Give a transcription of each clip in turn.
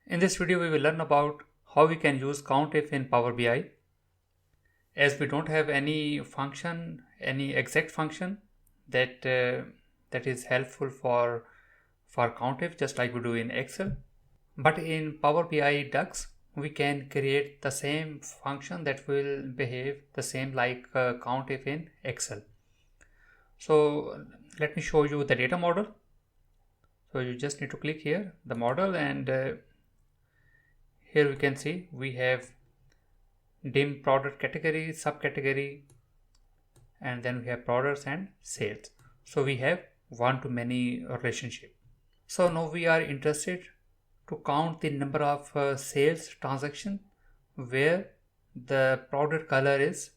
In this video, we will learn about how we can use COUNTIF in Power BI. As we don't have any function, any exact function that is helpful for COUNTIF, just like we do in Excel. But in Power BI DUX, we can create the same function that will behave the same like COUNTIF in Excel. So let me show you the data model. So you just need to click here, the model, and here we can see we have dim product category, subcategory, and then we have products and sales. So we have one-to-many relationship. So now we are interested to count the number of sales transaction where the product color is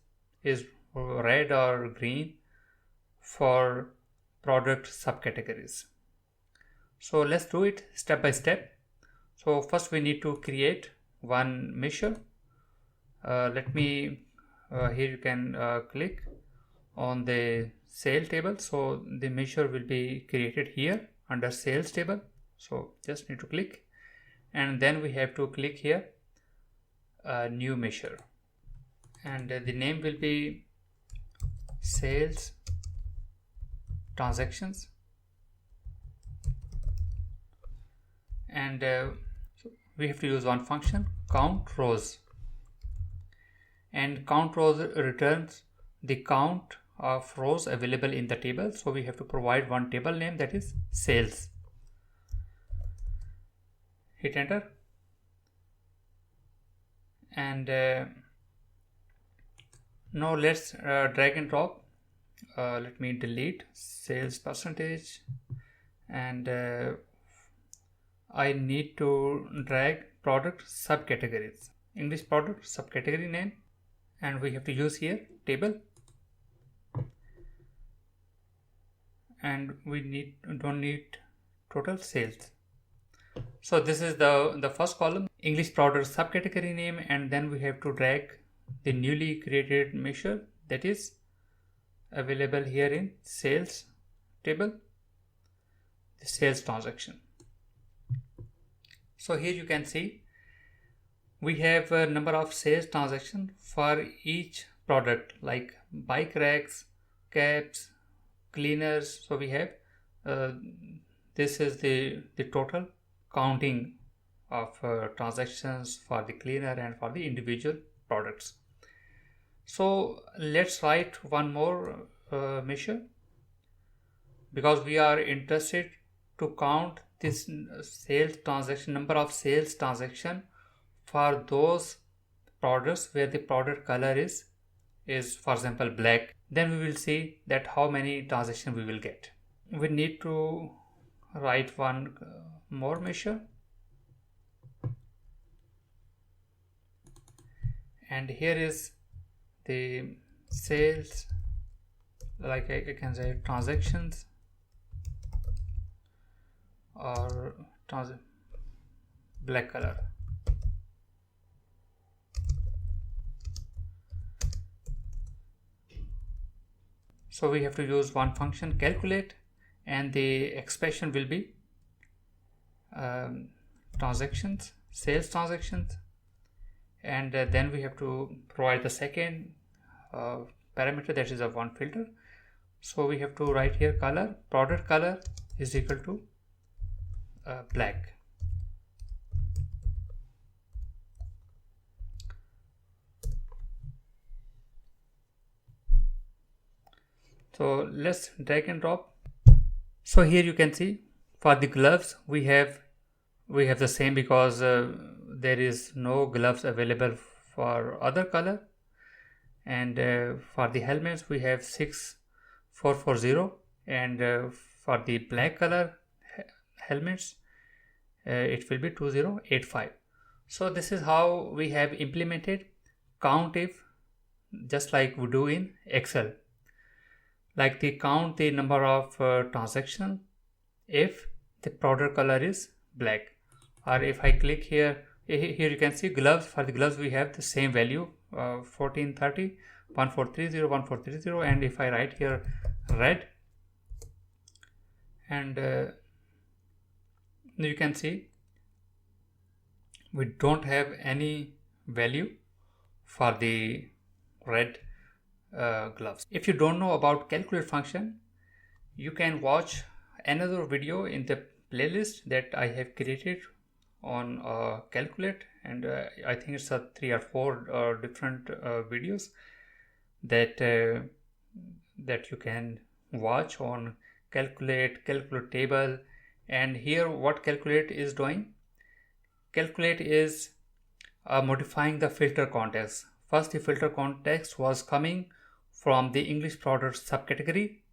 red or green for product subcategories. So let's do it step by step. So first we need to create one measure. Here you can click on the sale table. So the measure will be created here under sales table. So just need to click, and then we have to click here new measure, and the name will be sales transactions, and so we have to use one function, count rows, and count rows returns the count of rows available in the table. So we have to provide one table name, that is sales. Hit enter, and now let's drag and drop. Let me delete sales percentage, and I need to drag product subcategories, English product subcategory name, and we have to use here table, and we don't need total sales. So this is the first column, English product subcategory name, and then we have to drag the newly created measure that is available here in sales table, the sales transaction. So here you can see we have a number of sales transactions for each product, like bike racks, caps, cleaners. So we have this is the total counting of transactions for the cleaner and for the individual products. So let's write one more measure, because we are interested to count this sales transaction, number of sales transaction for those products where the product color is for example black. Then we will see that how many transactions we will get. We need to write one more measure, and here is the sales, like I can say transactions or black color. So we have to use one function, calculate, and the expression will be transactions, sales transactions, and then we have to provide the second parameter, that is a one filter. So we have to write here color, product color is equal to black. So let's drag and drop. So here you can see for the gloves we have the same, because there is no gloves available for other color, and for the helmets we have 6440, and for the black color helmets it will be 2085. So this is how we have implemented COUNTIF, just like we do in Excel, like they count the number of transaction if the product color is black. Or if I click here you can see gloves. For the gloves we have the same value, 1430, 1430, 1430, and if I write here red, and you can see we don't have any value for the red gloves. If you don't know about calculate function, you can watch another video in the playlist that I have created on calculate, and I think it's 3 or 4 different videos that that you can watch on calculate table. And here what calculate is doing, calculate is modifying the filter context. First, the filter context was coming from the English product subcategory,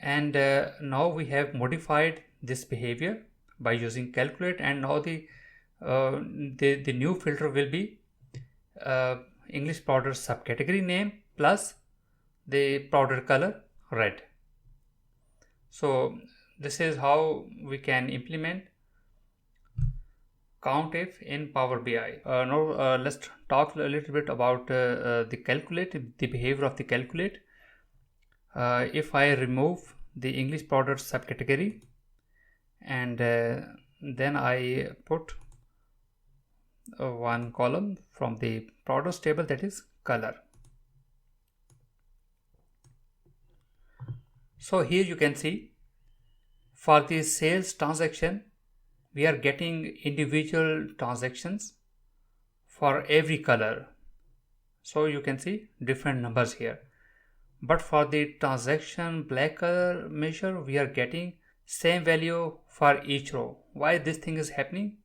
and now we have modified this behavior by using calculate, and now the new filter will be English product subcategory name plus the product color red. So this is how we can implement COUNTIF in Power BI. Now let's talk a little bit about the calculate, the behavior of the calculate. If I remove the English product subcategory and then I put one column from the products table, that is color. So here you can see for the sales transaction we are getting individual transactions for every color. So you can see different numbers here. But for the transaction black color measure, we are getting same value for each row. Why this thing is happening?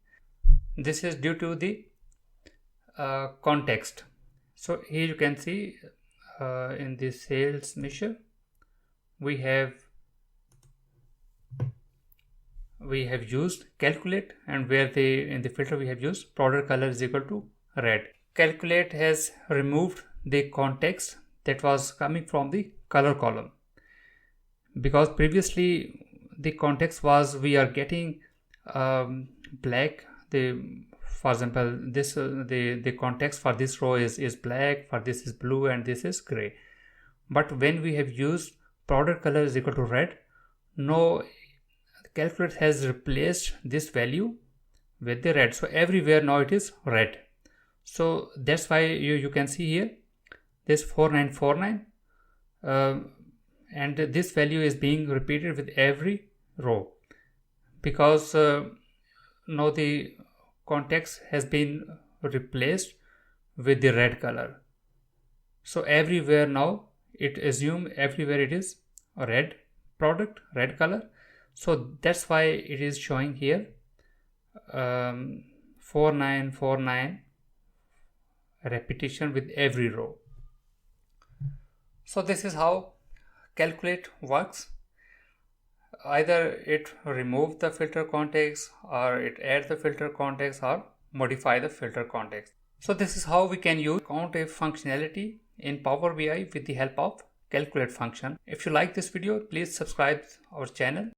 This is due to the context. So here you can see in the sales measure we have used calculate, and where in the filter we have used product color is equal to red. Calculate has removed the context that was coming from the color column, because previously the context was we are getting black. For example, this the context for this row is black, for this is blue, and this is gray. But when we have used product color is equal to red, no, calculate has replaced this value with the red. So everywhere now it is red. So that's why you can see here this 4949 and this value is being repeated with every row, because now the context has been replaced with the red color. So everywhere now it assume everywhere it is a red product, red color. So that's why it is showing here 4949 repetition with every row. So this is how calculate works. Either it remove the filter context, or it add the filter context, or modify the filter context. So this is how we can use COUNTIF functionality in Power BI with the help of calculate function. If you like this video, please subscribe our channel.